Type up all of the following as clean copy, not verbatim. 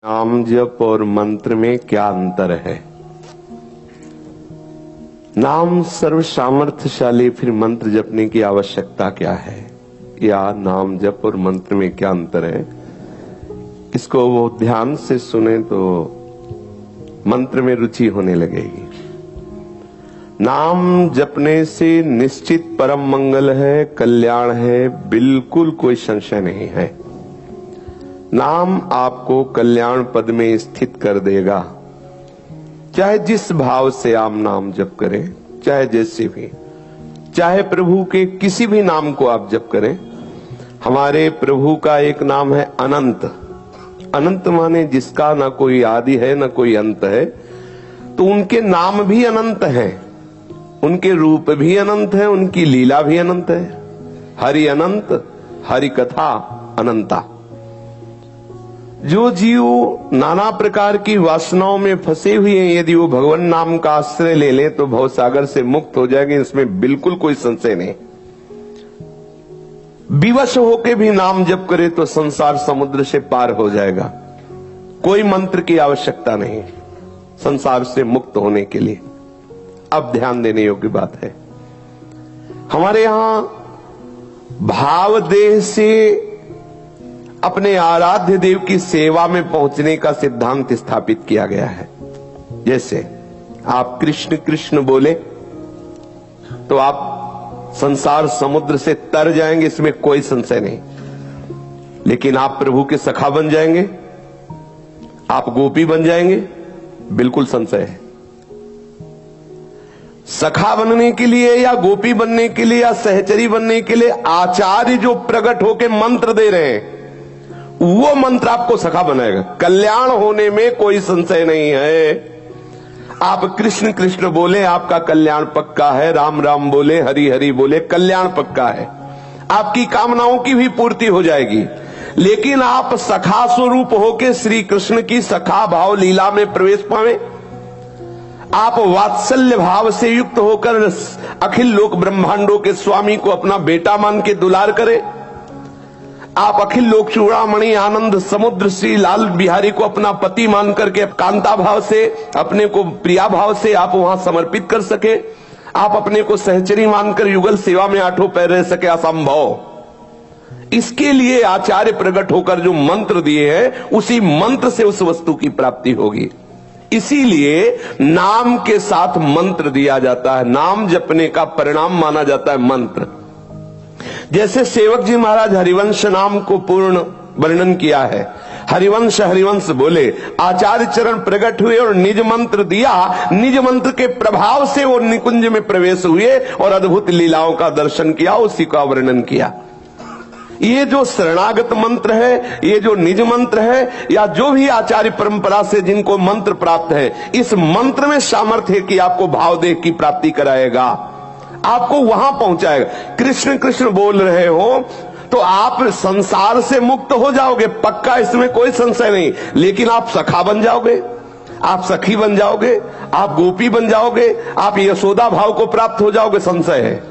नाम जप और मंत्र में क्या अंतर है? नाम सर्व सामर्थ्यशाली, फिर मंत्र जपने की आवश्यकता क्या है? या नाम जप और मंत्र में क्या अंतर है? इसको वो ध्यान से सुने तो मंत्र में रुचि होने लगेगी। नाम जपने से निश्चित परम मंगल है, कल्याण है, बिल्कुल कोई संशय नहीं है। नाम आपको कल्याण पद में स्थित कर देगा, चाहे जिस भाव से आप नाम जप करें, चाहे जैसे भी, चाहे प्रभु के किसी भी नाम को आप जप करें। हमारे प्रभु का एक नाम है अनंत। अनंत माने जिसका ना कोई आदि है ना कोई अंत है। तो उनके नाम भी अनंत हैं, उनके रूप भी अनंत है, उनकी लीला भी अनंत है। हरि अनंत, हरि कथा अनंता। जो जीव नाना प्रकार की वासनाओं में फंसे हुए हैं, यदि वो भगवान नाम का आश्रय ले लें तो भवसागर से मुक्त हो जाएंगे, इसमें बिल्कुल कोई संशय नहीं। विवश होके भी नाम जप करे तो संसार समुद्र से पार हो जाएगा। कोई मंत्र की आवश्यकता नहीं संसार से मुक्त होने के लिए। अब ध्यान देने योग्य बात है, हमारे यहां भाव देह से अपने आराध्य देव की सेवा में पहुंचने का सिद्धांत स्थापित किया गया है। जैसे आप कृष्ण कृष्ण बोले तो आप संसार समुद्र से तर जाएंगे, इसमें कोई संशय नहीं। लेकिन आप प्रभु के सखा बन जाएंगे, आप गोपी बन जाएंगे, बिल्कुल संशय है। सखा बनने के लिए या गोपी बनने के लिए या सहचरी बनने के लिए आचार्य जो प्रकट होकर मंत्र दे रहे हैं, वो मंत्र आपको सखा बनाएगा। कल्याण होने में कोई संशय नहीं है। आप कृष्ण कृष्ण बोले, आपका कल्याण पक्का है। राम राम बोले, हरि हरि बोले, कल्याण पक्का है। आपकी कामनाओं की भी पूर्ति हो जाएगी। लेकिन आप सखा स्वरूप होके श्री कृष्ण की सखा भाव लीला में प्रवेश पावे, आप वात्सल्य भाव से युक्त होकर अखिल लोक ब्रह्मांडों के स्वामी को अपना बेटा मान के दुलार करें, आप अखिल लोक चूड़ामणि आनंद समुद्र श्री लाल बिहारी को अपना पति मान करके कांता भाव से, अपने को प्रिया भाव से आप वहां समर्पित कर सके, आप अपने को सहचरी मानकर युगल सेवा में आठों पैर रह सके, असंभव। इसके लिए आचार्य प्रकट होकर जो मंत्र दिए हैं, उसी मंत्र से उस वस्तु की प्राप्ति होगी। इसीलिए नाम के साथ मंत्र दिया जाता है। नाम जपने का परिणाम माना जाता है मंत्र। जैसे सेवक जी महाराज हरिवंश नाम को पूर्ण वर्णन किया है। हरिवंश हरिवंश बोले, आचार्य चरण प्रकट हुए और निज मंत्र दिया। निज मंत्र के प्रभाव से वो निकुंज में प्रवेश हुए और अद्भुत लीलाओं का दर्शन किया, उसी का वर्णन किया। ये जो शरणागत मंत्र है, ये जो निज मंत्र है, या जो भी आचार्य परंपरा से जिनको मंत्र प्राप्त है, इस मंत्र में सामर्थ्य है कि आपको भावदेह की प्राप्ति कराएगा, आपको वहां पहुंचाएगा। कृष्ण कृष्ण बोल रहे हो तो आप संसार से मुक्त हो जाओगे, पक्का, इसमें कोई संशय नहीं। लेकिन आप सखा बन जाओगे, आप सखी बन जाओगे, आप गोपी बन जाओगे, आप यशोदा भाव को प्राप्त हो जाओगे, संशय है।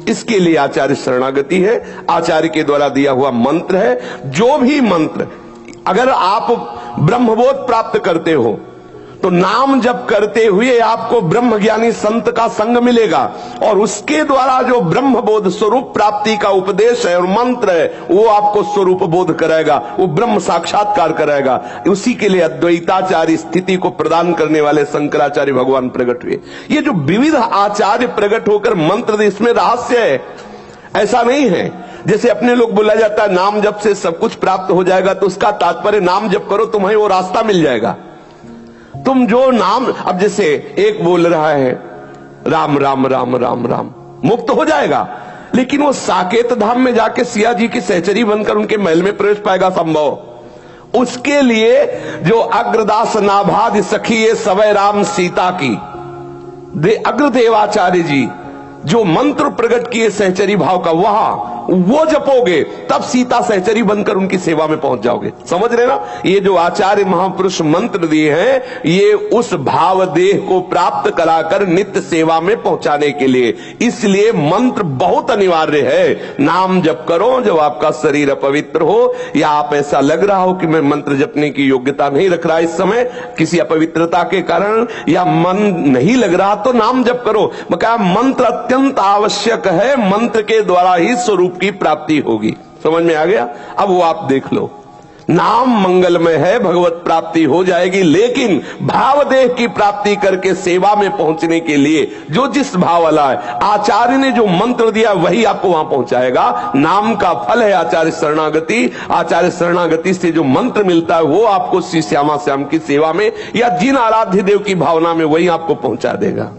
इसके लिए आचार्य शरणागति है, आचार्य के द्वारा दिया हुआ मंत्र है। जो भी मंत्र, अगर आप ब्रह्मबोध प्राप्त करते हो तो नाम जप करते हुए आपको ब्रह्म ज्ञानी संत का संग मिलेगा, और उसके द्वारा जो ब्रह्म बोध स्वरूप प्राप्ति का उपदेश है और मंत्र है, वो आपको स्वरूप बोध कराएगा, वो ब्रह्म साक्षात्कार कराएगा। उसी के लिए अद्वैताचार्य स्थिति को प्रदान करने वाले शंकराचार्य भगवान प्रकट हुए। ये जो विविध आचार्य प्रकट होकर मंत्र, इसमें रहस्य है। ऐसा नहीं है जैसे अपने लोग बोला जाता है नाम जप से सब कुछ प्राप्त हो जाएगा, तो उसका तात्पर्य नाम जप करो तुम्हें वो रास्ता मिल जाएगा। तुम जो नाम, अब जैसे एक बोल रहा है राम राम राम राम राम, मुक्त हो जाएगा, लेकिन वो साकेत धाम में जाके सिया जी की सहचरी बनकर उनके महल में प्रवेश पाएगा, संभव। उसके लिए जो अग्रदास नाभाद सखी ये सवै राम सीता की, अग्रदेवाचार्य जी जो मंत्र प्रकट किए सहचरी भाव का वो जपोगे, तब सीता सहचरी बनकर उनकी सेवा में पहुंच जाओगे। समझ रहे ना? ये जो आचार्य महापुरुष मंत्र दिए हैं, ये उस भाव देह को प्राप्त कराकर नित्य सेवा में पहुंचाने के लिए। इसलिए मंत्र बहुत अनिवार्य है। नाम जप करो जब आपका शरीर अपवित्र हो, या आप ऐसा लग रहा हो कि मैं मंत्र जपने की योग्यता नहीं रख रहा इस समय किसी अपवित्रता के कारण, या मन नहीं लग रहा, तो नाम जप करो। मैं कहा मंत्र अत्यंत आवश्यक है, मंत्र के द्वारा ही स्वरूप की प्राप्ति होगी। समझ में आ गया? अब वो आप देख लो, नाम मंगलमय है, भगवत प्राप्ति हो जाएगी, लेकिन भावदेह की प्राप्ति करके सेवा में पहुंचने के लिए जो जिस भाव वाला है, आचार्य ने जो मंत्र दिया वही आपको वहां पहुंचाएगा। नाम का फल है आचार्य शरणागति। आचार्य शरणागति से जो मंत्र मिलता है वो आपको श्री श्यामा श्याम की सेवा में या जिन आराध्य देव की भावना में वही आपको पहुंचा देगा।